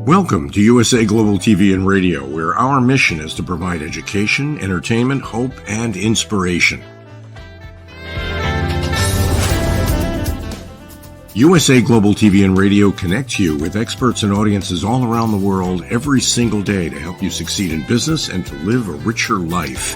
Welcome to USA Global TV and Radio, where our mission is to provide education, entertainment, hope, and inspiration. USA Global TV and Radio connects you with experts and audiences all around the world every single day to help you succeed in business and to live a richer life.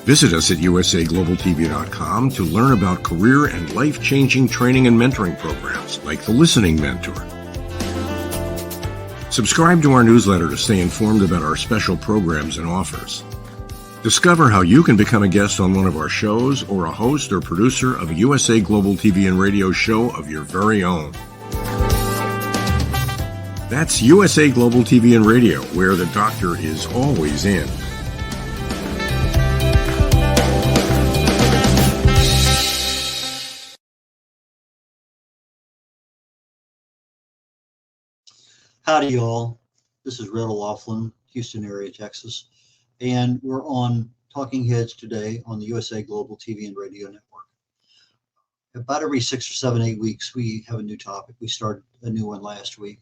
Visit us at usaglobaltv.com to learn about career and life-changing training and mentoring programs like the Listening Mentor. Subscribe to our newsletter to stay informed about our special programs and offers. Discover how you can become a guest on one of our shows or a host or producer of a USA Global TV and Radio show of your very own. That's USA Global TV and Radio, where the doctor is always in. Howdy, y'all. This is red.olaughlin, Houston area, Texas, and we're on Talking Heads today on the USA Global TV and Radio Network. About every 6 or 7, 8 weeks, we have a new topic. We started a new one last week,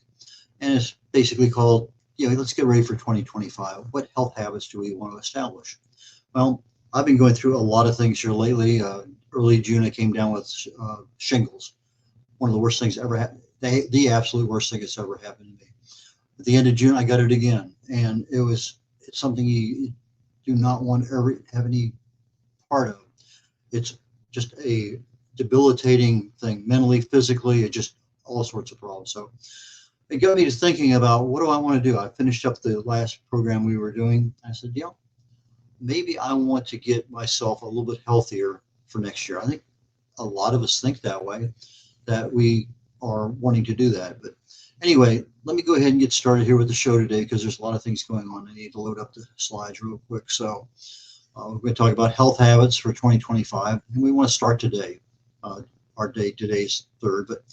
and it's basically called, let's get ready for 2025. What health habits do we want to establish? Well, I've been going through a lot of things here lately. Early June, I came down with shingles. One of the worst things ever happened. The absolute worst thing that's ever happened to me. At the end of June, I got it again, and it's something you do not want to ever have any part of. It's just a debilitating thing, mentally, physically, it just all sorts of problems. So it got me to thinking about, what do I want to do? I finished up the last program we were doing. I said, maybe I want to get myself a little bit healthier for next year. I think a lot of us think that way, that we are wanting to do that. But anyway, let me go ahead and get started here with the show today, because there's a lot of things going on. I need to load up the slides real quick. So we're going to talk about health habits for 2025, and we want to start today. Our day today's 3rd, but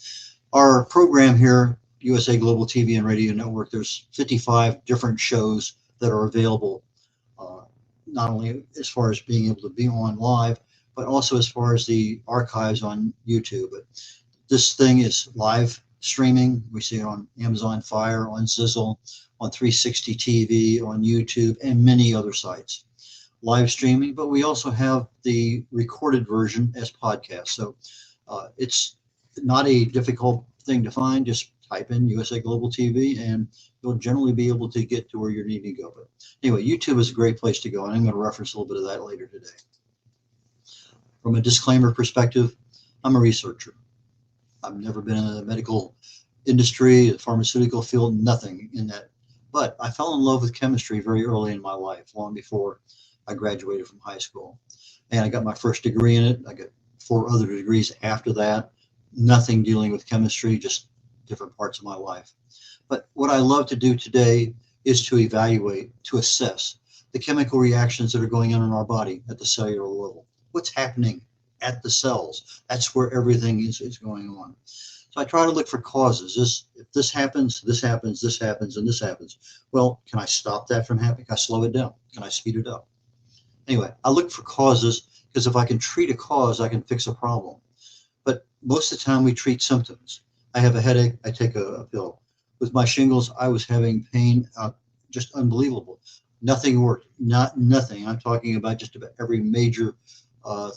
our program here, USA Global TV and Radio Network, there's 55 different shows that are available, not only as far as being able to be on live, but also as far as the archives on YouTube. But this thing is live streaming. We see it on Amazon Fire, on Zizzle, on 360 TV, on YouTube, and many other sites. Live streaming, but we also have the recorded version as podcast. So it's not a difficult thing to find. Just type in USA Global TV and you'll generally be able to get to where you're needing to go. But anyway, YouTube is a great place to go, and I'm going to reference a little bit of that later today. From a disclaimer perspective, I'm a researcher. I've never been in the medical industry, the pharmaceutical field, nothing in that. But I fell in love with chemistry very early in my life, long before I graduated from high school. And I got my first degree in it. I got 4 other degrees after that. Nothing dealing with chemistry, just different parts of my life. But what I love to do today is to evaluate, to assess the chemical reactions that are going on in our body at the cellular level. What's happening at the cells? That's where everything is going on. So I try to look for causes. If this happens, this happens, this happens, and this happens. Well, can I stop that from happening? Can I slow it down? Can I speed it up? Anyway, I look for causes, because if I can treat a cause, I can fix a problem. But most of the time we treat symptoms. I have a headache, I take a pill. With my shingles, I was having pain, just unbelievable. Nothing worked, nothing. I'm talking about just about every major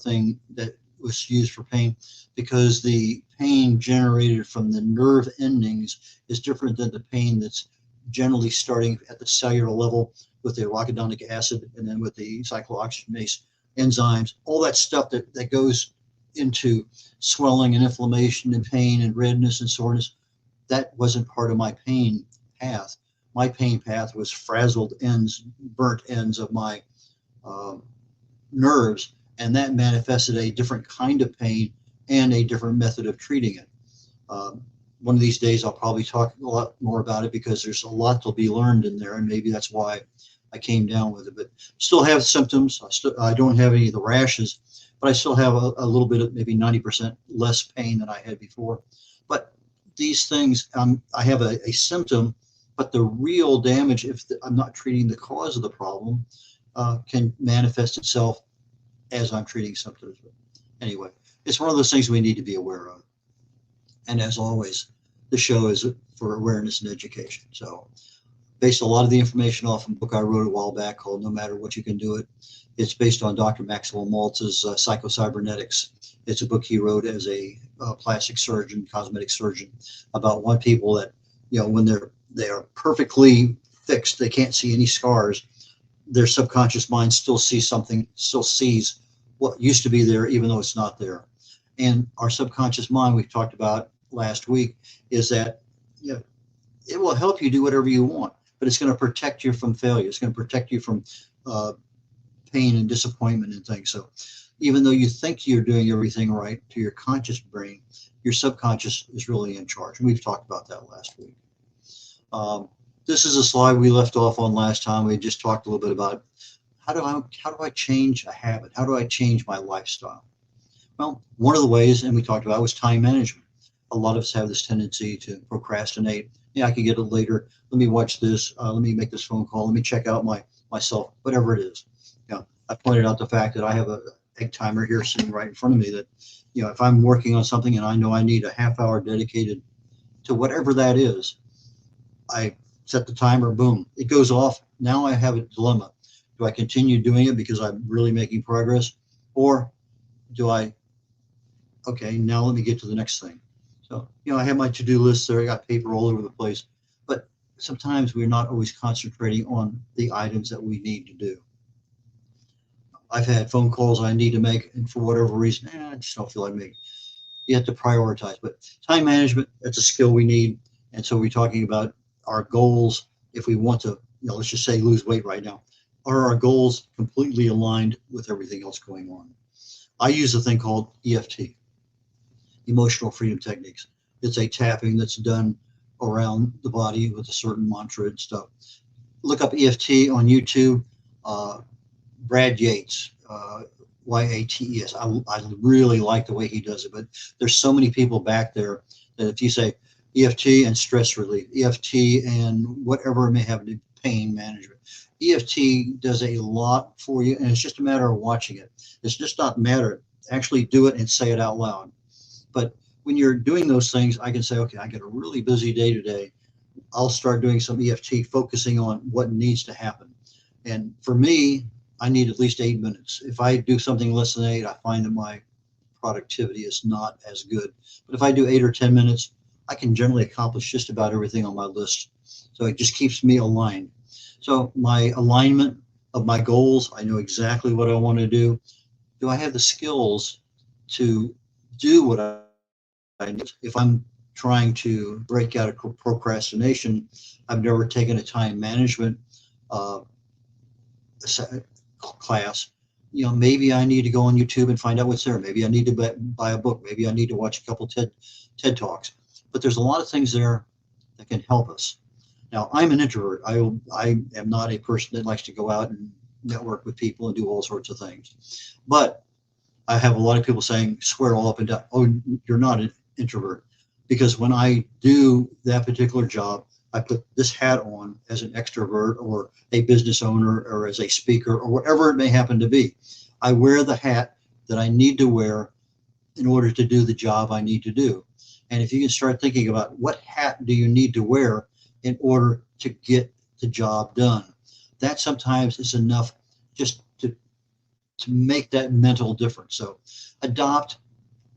thing that was used for pain, because the pain generated from the nerve endings is different than the pain that's generally starting at the cellular level with the arachidonic acid and then with the cyclooxygenase enzymes, all that stuff that goes into swelling and inflammation and pain and redness and soreness. That wasn't part of my pain path. My pain path was frazzled ends, burnt ends of my nerves, and that manifested a different kind of pain and a different method of treating it. One of these days, I'll probably talk a lot more about it, because there's a lot to be learned in there, and maybe that's why I came down with it. But still have symptoms. I don't have any of the rashes, but I still have a little bit of, maybe 90% less pain than I had before. But these things, I have a symptom, but the real damage, if I'm not treating the cause of the problem, can manifest itself as I'm treating symptoms. Anyway, it's one of those things we need to be aware of. And as always, the show is for awareness and education. So based a lot of the information off a book I wrote a while back called No Matter What You Can Do It. It's based on Dr. Maxwell Maltz's Psychocybernetics. It's a book he wrote as a plastic surgeon, cosmetic surgeon, about one people that, when they are perfectly fixed, they can't see any scars, their subconscious mind still sees something, still sees what used to be there, even though it's not there. And our subconscious mind, we talked about last week, is that it will help you do whatever you want, but it's going to protect you from failure. It's going to protect you from pain and disappointment and things. So even though you think you're doing everything right to your conscious brain, your subconscious is really in charge. And we've talked about that last week. This is a slide we left off on last time. We just talked a little bit about how do I change a habit? How do I change my lifestyle? Well, one of the ways, and we talked about, was time management. A lot of us have this tendency to procrastinate. Yeah, I could get it later. Let me watch this. Let me make this phone call. Let me check out myself, whatever it is. I pointed out the fact that I have a egg timer here sitting right in front of me that, if I'm working on something and I know I need a half hour dedicated to whatever that is, I set the timer, boom, it goes off. Now I have a dilemma. Do I continue doing it because I'm really making progress? Or do okay, now let me get to the next thing. So, I have my to-do list there. I got paper all over the place. But sometimes we're not always concentrating on the items that we need to do. I've had phone calls I need to make, and for whatever reason, I just don't feel like making. You have to prioritize. But time management, that's a skill we need. And so we're talking about our goals. If we want to, let's just say lose weight right now, are our goals completely aligned with everything else going on? I use a thing called EFT, Emotional Freedom Techniques. It's a tapping that's done around the body with a certain mantra and stuff. Look up EFT on YouTube. Brad Yates, Yates. I really like the way he does it, but there's so many people back there that if you say EFT and stress relief, EFT and whatever it may have to do, pain management, EFT does a lot for you, and it's just a matter of watching it. It's just not a matter. Actually do it and say it out loud. But when you're doing those things, I can say, okay, I get a really busy day today. I'll start doing some EFT, focusing on what needs to happen. And for me, I need at least 8 minutes. If I do something less than 8, I find that my productivity is not as good. But if I do 8 or 10 minutes, I can generally accomplish just about everything on my list. So it just keeps me aligned. So my alignment of my goals, I know exactly what I want to do. Do I have the skills to do what I need? If I'm trying to break out of procrastination, I've never taken a time management class. Maybe I need to go on YouTube and find out what's there. Maybe I need to buy a book. Maybe I need to watch a couple TED Talks. But there's a lot of things there that can help us. Now, I'm an introvert. I am not a person that likes to go out and network with people and do all sorts of things. But I have a lot of people saying, swear all up and down, oh, you're not an introvert. Because when I do that particular job, I put this hat on as an extrovert or a business owner or as a speaker or whatever it may happen to be. I wear the hat that I need to wear in order to do the job I need to do. And if you can start thinking about what hat do you need to wear in order to get the job done, that sometimes is enough just to make that mental difference. So adopt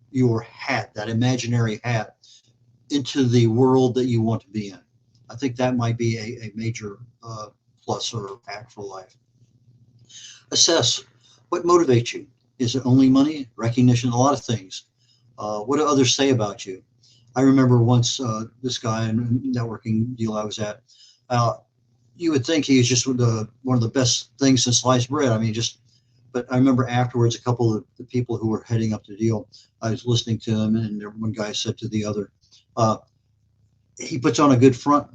your hat, that imaginary hat, into the world that you want to be in. I think that might be a major plus or hack for life. Assess what motivates you. Is it only money, recognition, a lot of things? What do others say about you? I remember once this guy in a networking deal I was at, you would think he's just one of the best things since sliced bread. I mean, but I remember afterwards, a couple of the people who were heading up the deal, I was listening to them, and one guy said to the other, he puts on a good front,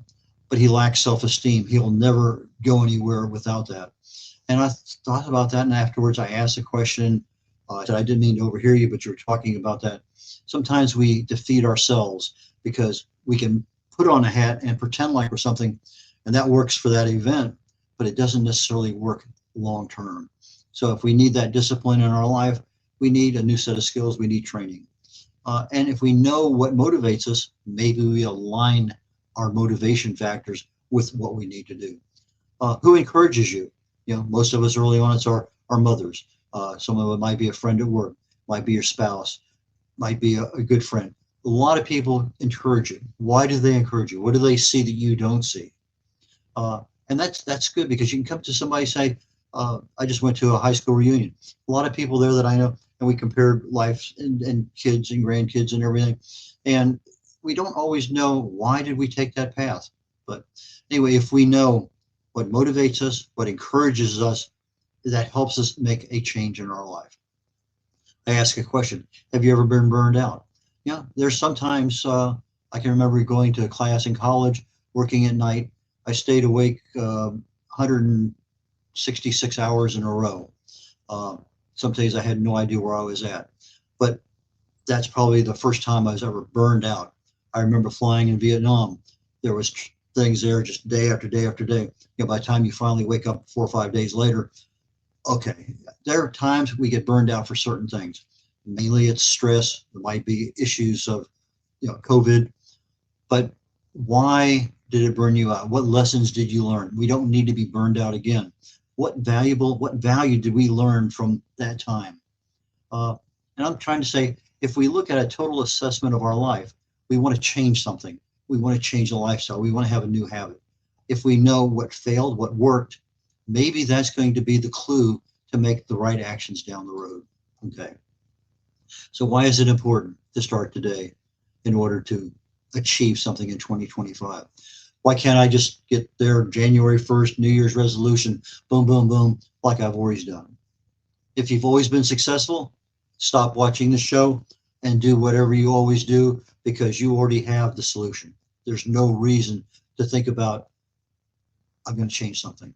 but he lacks self-esteem. He'll never go anywhere without that. And I thought about that, and afterwards I asked the question, I said, I didn't mean to overhear you, but you were talking about that. Sometimes we defeat ourselves because we can put on a hat and pretend like we're something, and that works for that event, but it doesn't necessarily work long-term. So if we need that discipline in our life, we need a new set of skills, we need training. And if we know what motivates us, maybe we align our motivation factors with what we need to do. Who encourages you? Most of us early on, it's our mothers. Some of it might be a friend at work, might be your spouse, might be a good friend. A lot of people encourage you. Why do they encourage you? What do they see that you don't see? And that's good, because you can come to somebody and say, I just went to a high school reunion. A lot of people there that I know, and we compared lives and kids and grandkids and everything. And we don't always know why did we take that path. But anyway, if we know what motivates us, what encourages us, that helps us make a change in our life. I ask a question: have you ever been burned out? Yeah, there's sometimes I can remember going to a class in college, working at night. I stayed awake 166 hours in a row. Some days I had no idea where I was at, but that's probably the first time I was ever burned out. I remember flying in Vietnam. There was things there just day after day after day. By the time you finally wake up 4 or 5 days later, okay, there are times we get burned out for certain things. Mainly it's stress. There might be issues of, COVID, but why did it burn you out? What lessons did you learn? We don't need to be burned out again. What value did we learn from that time? And I'm trying to say, if we look at a total assessment of our life, we want to change something. We want to change the lifestyle. We want to have a new habit. If we know what failed, what worked, maybe that's going to be the clue to make the right actions down the road. Okay. So why is it important to start today in order to achieve something in 2025? Why can't I just get there January 1st, New Year's resolution, boom, boom, boom, like I've always done? If you've always been successful, stop watching the show and do whatever you always do, because you already have the solution. There's no reason to think about, I'm going to change something.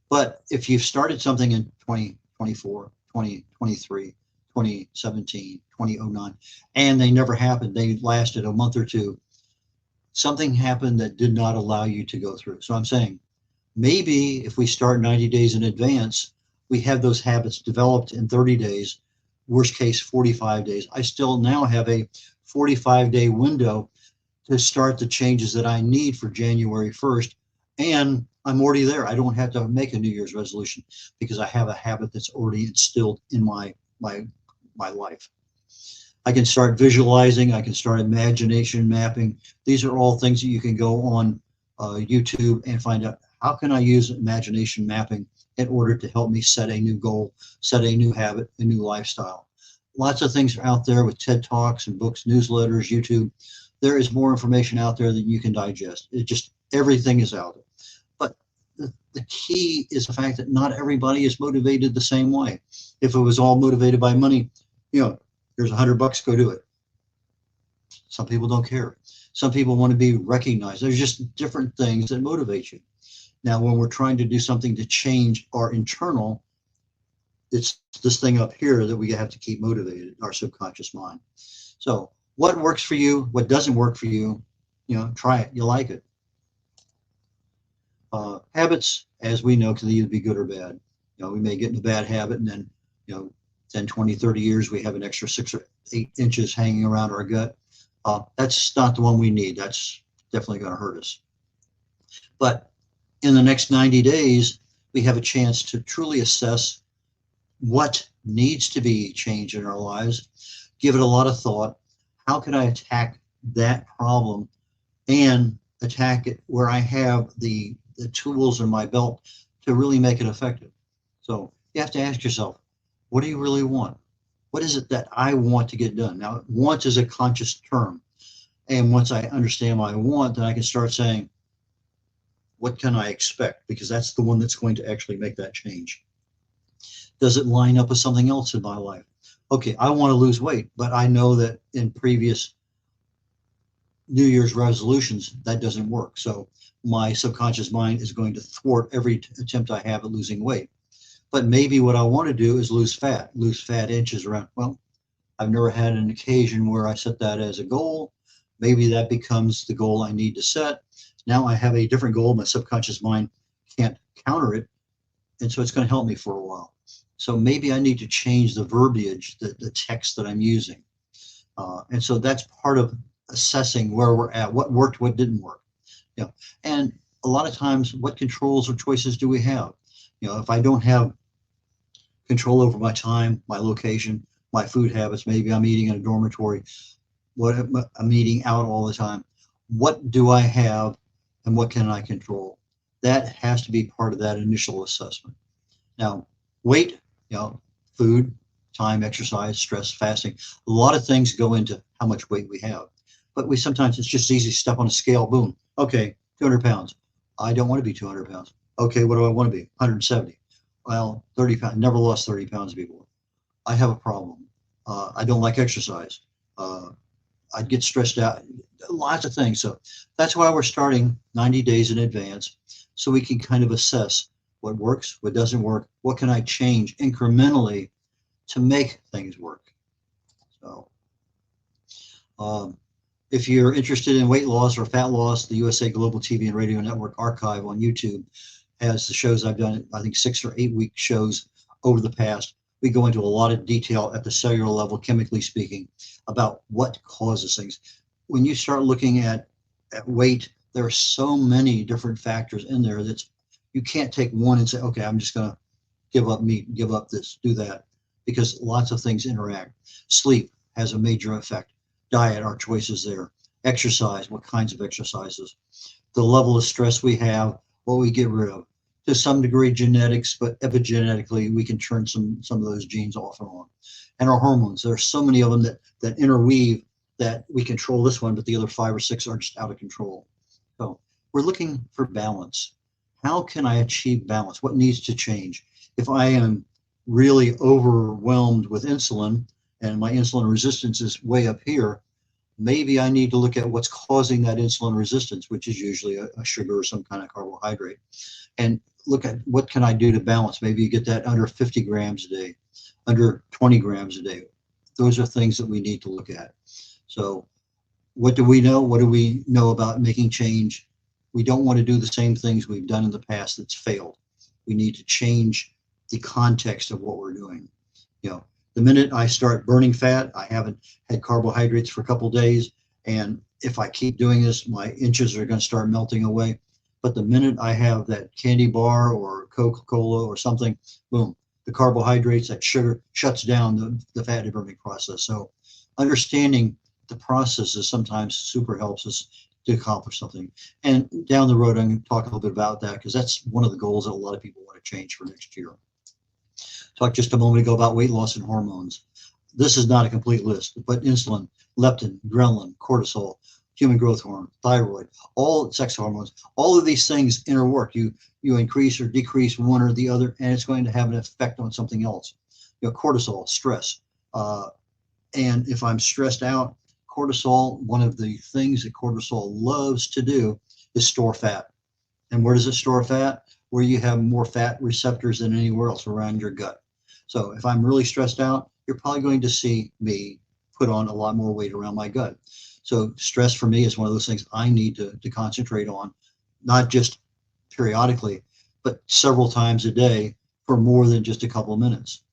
But if you've started something in 2024, 2023, 2017, 2009, and they never happened, they lasted a month or two, something happened that did not allow you to go through. So I'm saying, maybe if we start 90 days in advance, we have those habits developed in 30 days, worst case 45 days. I still now have a 45-day window to start the changes that I need for January 1st. And I'm already there. I don't have to make a New Year's resolution, because I have a habit that's already instilled in my life. I can start visualizing. I can start imagination mapping. These are all things that you can go on YouTube and find out, how can I use imagination mapping in order to help me set a new goal, set a new habit, a new lifestyle. Lots of things are out there with TED Talks and books, newsletters, YouTube. There is more information out there that you can digest. Everything is out there. But the key is the fact that not everybody is motivated the same way. If it was all motivated by money, here's $100, go do it. Some people don't care. Some people want to be recognized. There's just different things that motivate you. Now, when we're trying to do something to change our internal, it's this thing up here that we have to keep motivated, our subconscious mind. So what works for you, what doesn't work for you, try it. You like it. Habits, as we know, can either be good or bad. We may get in a bad habit, and then, 10, 20, 30 years, we have an extra 6 or 8 inches hanging around our gut. That's not the one we need. That's definitely going to hurt us. But in the next 90 days, we have a chance to truly assess what needs to be changed in our lives, give it a lot of thought. How can I attack that problem and attack it where I have the tools in my belt to really make it effective? So you have to ask yourself, what do you really want? What is it that I want to get done? Now, want is a conscious term. And once I understand what I want, then I can start saying, what can I expect? Because that's the one that's going to actually make that change. Does it line up with something else in my life? Okay, I want to lose weight, but I know that in previous New Year's resolutions, that doesn't work. So my subconscious mind is going to thwart every attempt I have at losing weight. But maybe what I want to do is lose fat inches around. Well, I've never had an occasion where I set that as a goal. Maybe that becomes the goal I need to set. Now I have a different goal. My subconscious mind can't counter it. And so it's going to help me for a while. So maybe I need to change the verbiage, the text that I'm using. And so that's part of assessing where we're at, what worked, what didn't work. And a lot of times, what controls or choices do we have? If I don't have control over my time, my location, my food habits, maybe I'm eating in a dormitory, what I'm eating out all the time. What do I have and what can I control? That has to be part of that initial assessment. Now, weight, food, time, exercise, stress, fasting, a lot of things go into how much weight we have. But sometimes it's just easy to step on a scale, boom, okay, 200 pounds. I don't want to be 200 pounds. Okay, what do I want to be? 170. Well, 30 pounds, never lost 30 pounds before. I have a problem. I don't like exercise. I'd get stressed out, lots of things. So that's why we're starting 90 days in advance, so we can kind of assess what works, what doesn't work, what can I change incrementally to make things work. So if you're interested in weight loss or fat loss, the USA Global TV and Radio Network archive on YouTube has the shows I've done, I think 6 or 8 week shows over the past. We go into a lot of detail at the cellular level, chemically speaking, about what causes things. When you start looking at weight, there are so many different factors in there that you can't take one and say, okay, I'm just going to give up meat, give up this, do that, because lots of things interact. Sleep has a major effect. Diet, our choices there. Exercise, what kinds of exercises. The level of stress we have, what we get rid of. To some degree, genetics, but epigenetically, we can turn some of those genes off and on. And our hormones, there are so many of them that interweave, that we control this one, but the other 5 or 6 are just out of control. So we're looking for balance. How can I achieve balance? What needs to change? If I am really overwhelmed with insulin and my insulin resistance is way up here, maybe I need to look at what's causing that insulin resistance, which is usually a sugar or some kind of carbohydrate, and look at what can I do to balance. Maybe you get that under 50 grams a day, under 20 grams a day. Those are things that we need to look at. So what do we know? What do we know about making change? We don't want to do the same things we've done in the past that's failed. We need to change the context of what we're doing. The minute I start burning fat, I haven't had carbohydrates for a couple of days, and if I keep doing this, my inches are going to start melting away. But the minute I have that candy bar or Coca-Cola or something, boom, the carbohydrates, that sugar shuts down the fat burning process. So understanding the processes sometimes super helps us to accomplish something. And down the road, I'm going to talk a little bit about that, because that's one of the goals that a lot of people want to change for next year. Talked just a moment ago about weight loss and hormones. This is not a complete list, but insulin, leptin, ghrelin, cortisol, human growth hormone, thyroid, all sex hormones, all of these things interwork. You increase or decrease one or the other, and it's going to have an effect on something else. Cortisol, stress. And if I'm stressed out, cortisol, one of the things that cortisol loves to do is store fat. And where does it store fat? Where you have more fat receptors than anywhere else, around your gut. So if I'm really stressed out, you're probably going to see me put on a lot more weight around my gut. So stress for me is one of those things I need to concentrate on, not just periodically, but several times a day for more than just a couple of minutes.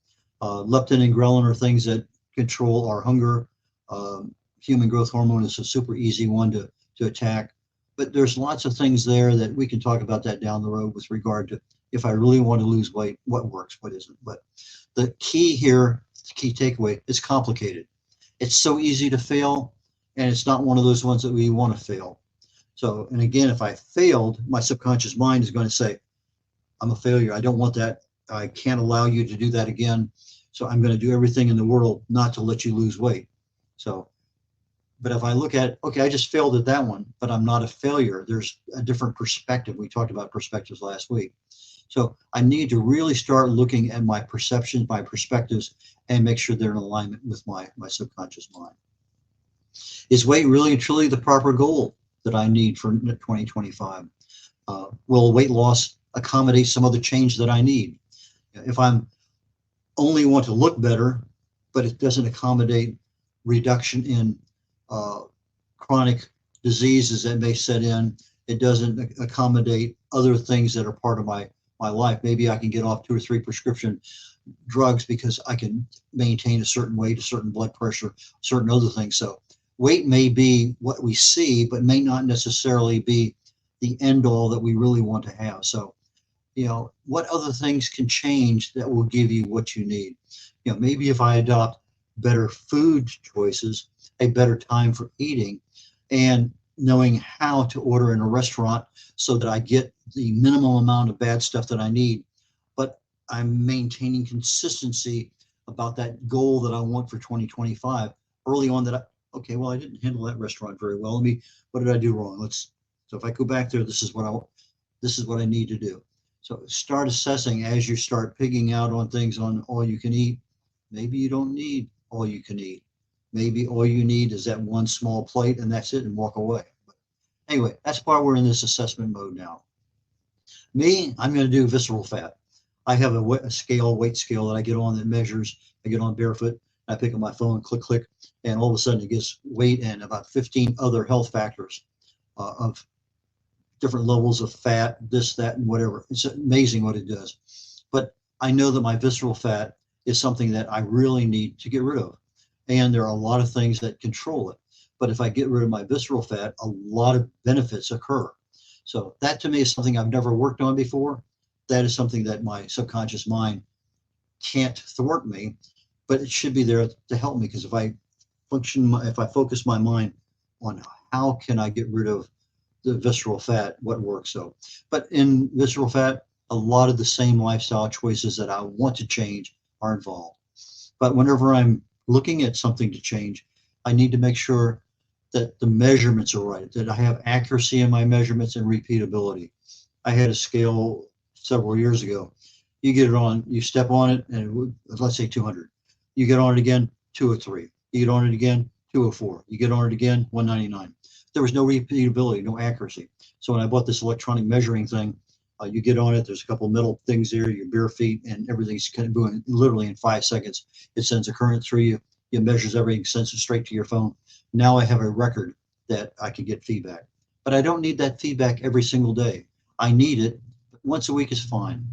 Leptin and ghrelin are things that control our hunger. Human growth hormone is a super easy one to attack. But there's lots of things there that we can talk about that down the road with regard to, if I really want to lose weight, what works, what isn't. But the key here, the key takeaway, it's complicated. It's so easy to fail, and it's not one of those ones that we want to fail. So, and again, if I failed, my subconscious mind is going to say, I'm a failure. I don't want that. I can't allow you to do that again. So I'm going to do everything in the world not to let you lose weight. So, but if I look at, okay, I just failed at that one, but I'm not a failure. There's a different perspective. We talked about perspectives last week. So I need to really start looking at my perceptions, my perspectives, and make sure they're in alignment with my subconscious mind. Is weight really and truly the proper goal that I need for 2025? Will weight loss accommodate some other change that I need? If I'm only want to look better, but it doesn't accommodate reduction in chronic diseases that may set in, it doesn't accommodate other things that are part of my life. Maybe I can get off 2 or 3 prescription drugs because I can maintain a certain weight, a certain blood pressure, certain other things. So weight may be what we see, but may not necessarily be the end all that we really want to have. So, what other things can change that will give you what you need? Maybe if I adopt better food choices, a better time for eating, and knowing how to order in a restaurant so that I get the minimum amount of bad stuff that I need, but I'm maintaining consistency about that goal that I want for 2025 early on. Okay, well, I didn't handle that restaurant very well. What did I do wrong? So if I go back there, this is what I need to do. So start assessing as you start picking out on things on all you can eat. Maybe you don't need all you can eat. Maybe all you need is that one small plate and that's it, and walk away. But anyway, that's why we're in this assessment mode now. I'm going to do visceral fat. I have a weight scale that I get on that measures. I get on barefoot. I pick up my phone, click, and all of a sudden it gives weight and about 15 other health factors of different levels of fat, this, that, and whatever. It's amazing what it does. But I know that my visceral fat is something that I really need to get rid of. And there are a lot of things that control it. But if I get rid of my visceral fat, a lot of benefits occur. So that to me is something I've never worked on before. That is something that my subconscious mind can't thwart me, but it should be there to help me. Because if I focus my mind on how can I get rid of the visceral fat, what works. But in visceral fat, a lot of the same lifestyle choices that I want to change are involved. But whenever I'm looking at something to change, I need to make sure that the measurements are right, that I have accuracy in my measurements and repeatability. I had a scale several years ago. You get it on, you step on it, and let's say 200. You get on it again, 203. You get on it again, 204. You get on it again, 199. There was no repeatability, no accuracy. So when I bought this electronic measuring thing, you get on it, there's a couple metal things there, your bare feet, and everything's kind of moving literally in 5 seconds. It sends a current through you. It measures everything, sends it straight to your phone. Now I have a record that I can get feedback. But I don't need that feedback every single day. I need it. Once a week is fine.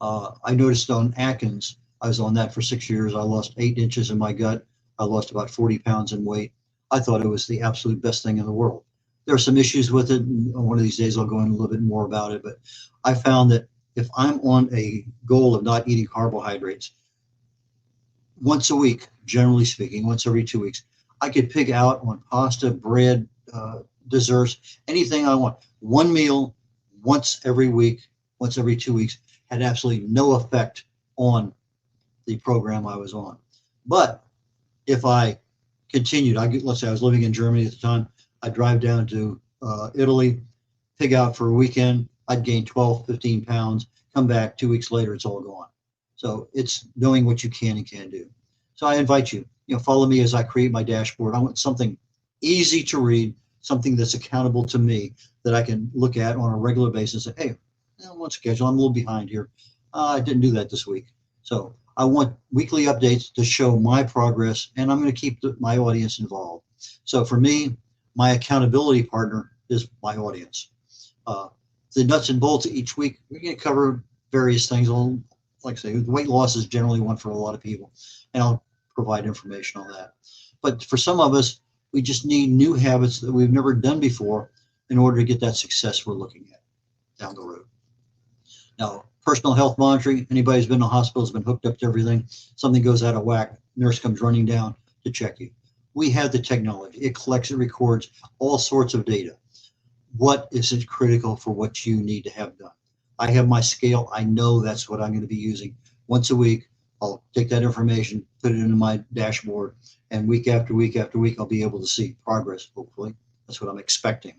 I noticed on Atkins, I was on that for 6 years. I lost 8 inches in my gut. I lost about 40 pounds in weight. I thought it was the absolute best thing in the world. There are some issues with it. One of these days I'll go in a little bit more about it, but I found that if I'm on a goal of not eating carbohydrates, once a week, generally speaking, once every 2 weeks, I could pick out on pasta, bread, desserts, anything I want. One meal once every week, once every 2 weeks, had absolutely no effect on the program I was on. But if I continued, let's say I was living in Germany at the time, I'd drive down to Italy, pig out for a weekend, I'd gain 12, 15 pounds, come back 2 weeks later, it's all gone. So it's knowing what you can and can't do. So I invite you, follow me as I create my dashboard. I want something easy to read, something that's accountable to me that I can look at on a regular basis and say, hey, one schedule, I'm a little behind here. I didn't do that this week. So I want weekly updates to show my progress, and I'm going to keep my audience involved. So for me, my accountability partner is my audience. The nuts and bolts each week, we're going to cover various things. Like I say, weight loss is generally one for a lot of people, and I'll provide information on that. But for some of us, we just need new habits that we've never done before in order to get that success we're looking at down the road. Now, personal health monitoring, anybody who's been in the hospital has been hooked up to everything. Something goes out of whack, nurse comes running down to check you. We have the technology. It collects, it records all sorts of data. What is it critical for what you need to have done? I have my scale. I know that's what I'm going to be using. Once a week, I'll take that information, put it into my dashboard, and week after week after week, I'll be able to see progress, hopefully. That's what I'm expecting.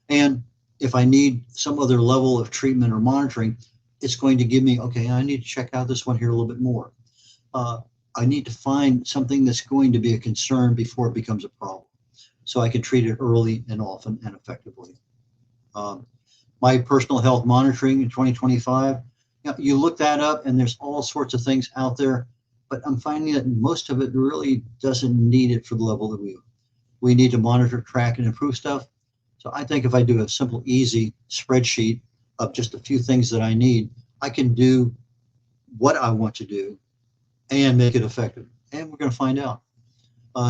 And if I need some other level of treatment or monitoring, it's going to give me, okay, I need to check out this one here a little bit more. I need to find something that's going to be a concern before it becomes a problem, so I can treat it early and often and effectively. My personal health monitoring in 2025, you look that up and there's all sorts of things out there, but I'm finding that most of it really doesn't need it for the level that we need to monitor, track, and improve stuff. So I think if I do a simple, easy spreadsheet of just a few things that I need, I can do what I want to do and make it effective. And we're going to find out.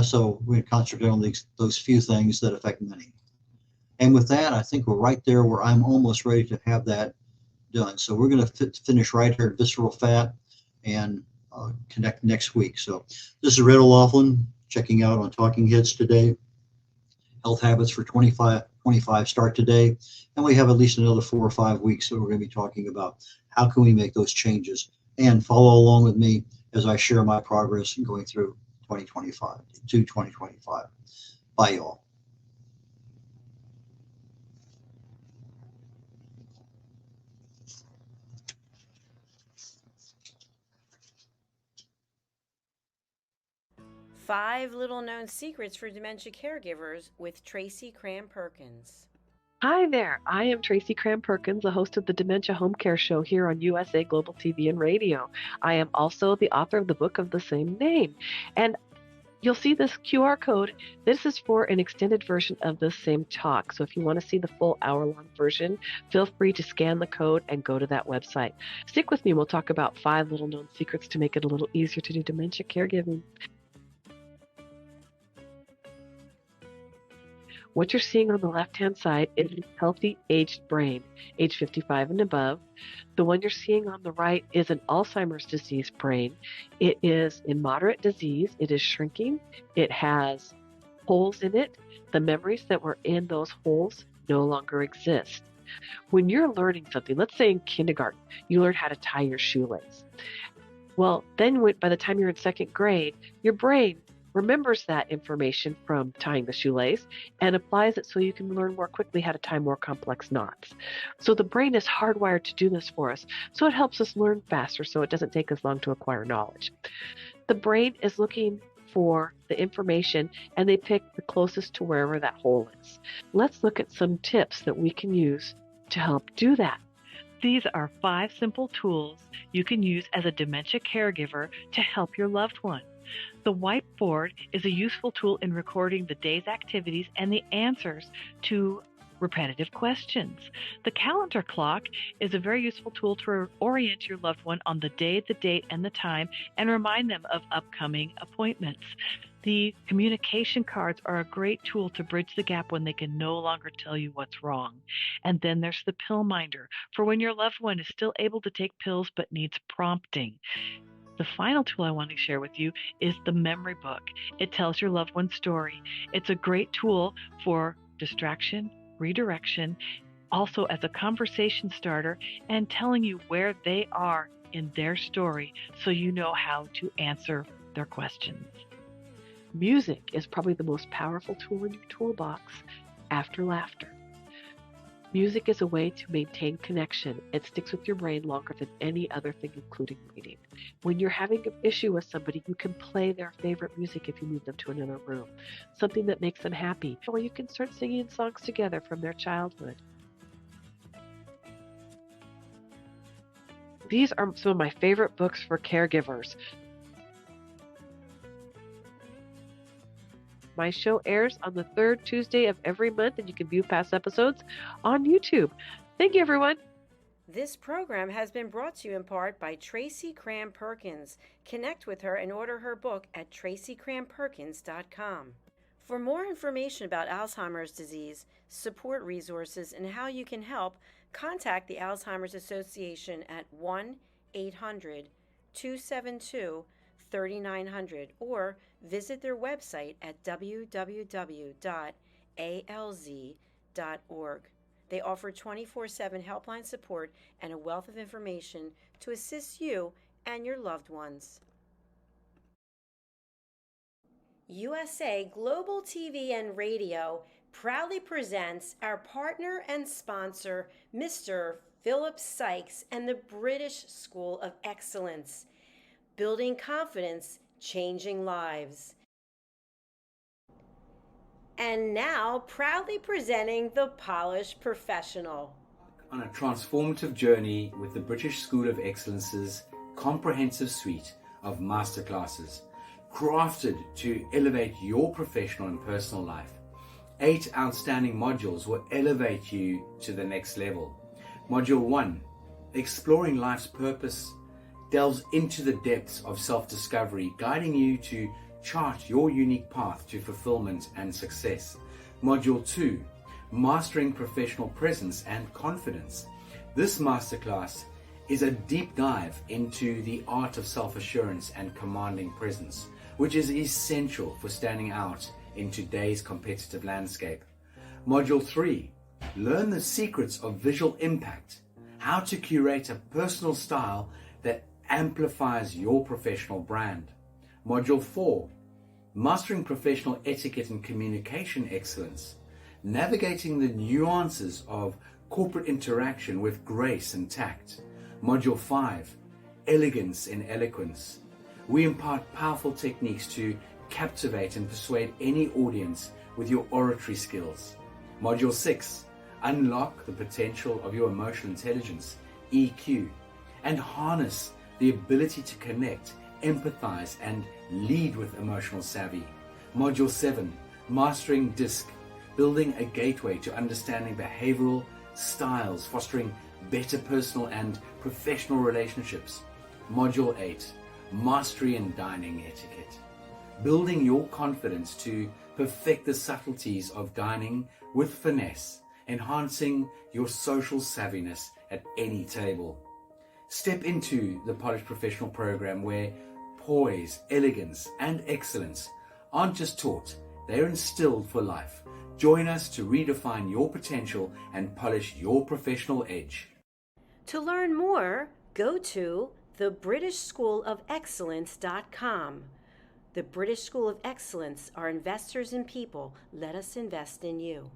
So we're going to concentrate on those few things that affect many. And with that, I think we're right there where I'm almost ready to have that done. So we're going to finish right here at visceral fat and connect next week. So this is red.olaughlin checking out on Talking Heads today. Health habits for 25 start today. And we have at least another 4 or 5 weeks that we're going to be talking about how can we make those changes, and follow along with me as I share my progress in going through 2025 to 2025. Bye, y'all. Five Little Known Secrets for Dementia Caregivers with Tracy Cram Perkins. Hi there. I am Tracy Cram Perkins, the host of the Dementia Home Care Show here on USA Global TV and Radio. I am also the author of the book of the same name. And you'll see this QR code. This is for an extended version of the same talk. So if you want to see the full hour-long version, feel free to scan the code and go to that website. Stick with me. We'll talk about 5 little known secrets to make it a little easier to do dementia caregiving. What you're seeing on the left-hand side is a healthy aged brain, age 55 and above. The one you're seeing on the right is an Alzheimer's disease brain. It is in moderate disease. It is shrinking. It has holes in it. The memories that were in those holes no longer exist. When you're learning something, let's say in kindergarten, you learn how to tie your shoelace. Well, then by the time you're in second grade, your brain remembers that information from tying the shoelace and applies it so you can learn more quickly how to tie more complex knots. So the brain is hardwired to do this for us, so it helps us learn faster so it doesn't take as long to acquire knowledge. The brain is looking for the information and they pick the closest to wherever that hole is. Let's look at some tips that we can use to help do that. These are 5 simple tools you can use as a dementia caregiver to help your loved one. The whiteboard is a useful tool in recording the day's activities and the answers to repetitive questions. The calendar clock is a very useful tool to orient your loved one on the day, the date, and the time, and remind them of upcoming appointments. The communication cards are a great tool to bridge the gap when they can no longer tell you what's wrong. And then there's the pill minder for when your loved one is still able to take pills but needs prompting. The final tool I want to share with you is the memory book. It tells your loved one's story. It's a great tool for distraction, redirection, also as a conversation starter, and telling you where they are in their story so you know how to answer their questions. Music is probably the most powerful tool in your toolbox after laughter. Music is a way to maintain connection. It sticks with your brain longer than any other thing, including reading. When you're having an issue with somebody, you can play their favorite music if you move them to another room, something that makes them happy, or you can start singing songs together from their childhood. These are some of my favorite books for caregivers. My show airs on the 3rd Tuesday of every month, and you can view past episodes on YouTube. Thank you, everyone. This program has been brought to you in part by Tracy Cram Perkins. Connect with her and order her book at tracycramperkins.com. For more information about Alzheimer's disease, support resources, and how you can help, contact the Alzheimer's Association at 1-800-272-3900 or visit their website at www.alz.org. They offer 24/7 helpline support and a wealth of information to assist you and your loved ones. USA Global TV and Radio proudly presents our partner and sponsor, Mr. Philip Sykes and the British School of Excellence. Building confidence, changing lives. And now, proudly presenting The Polished Professional. On a transformative journey with the British School of Excellence's comprehensive suite of masterclasses, crafted to elevate your professional and personal life. 8 outstanding modules will elevate you to the next level. Module 1, exploring life's purpose, delves into the depths of self-discovery, guiding you to chart your unique path to fulfillment and success. Module 2, Mastering Professional Presence and Confidence. This masterclass is a deep dive into the art of self-assurance and commanding presence, which is essential for standing out in today's competitive landscape. Module 3, Learn the secrets of visual impact, how to curate a personal style that amplifies your professional brand. Module 4, Mastering Professional Etiquette and Communication Excellence, navigating the nuances of corporate interaction with grace and tact. Module 5, Elegance in Eloquence. We impart powerful techniques to captivate and persuade any audience with your oratory skills. Module 6, Unlock the potential of your emotional intelligence, EQ, and harness the ability to connect, empathize, and lead with emotional savvy. Module 7, Mastering DISC, building a gateway to understanding behavioral styles, fostering better personal and professional relationships. Module 8, Mastery in Dining Etiquette, building your confidence to perfect the subtleties of dining with finesse, enhancing your social savviness at any table. Step into the Polished Professional program where poise, elegance, and excellence aren't just taught, they're instilled for life. Join us to redefine your potential and polish your professional edge. To learn more, go to thebritishschoolofexcellence.com. The British School of Excellence are investors in people. Let us invest in you.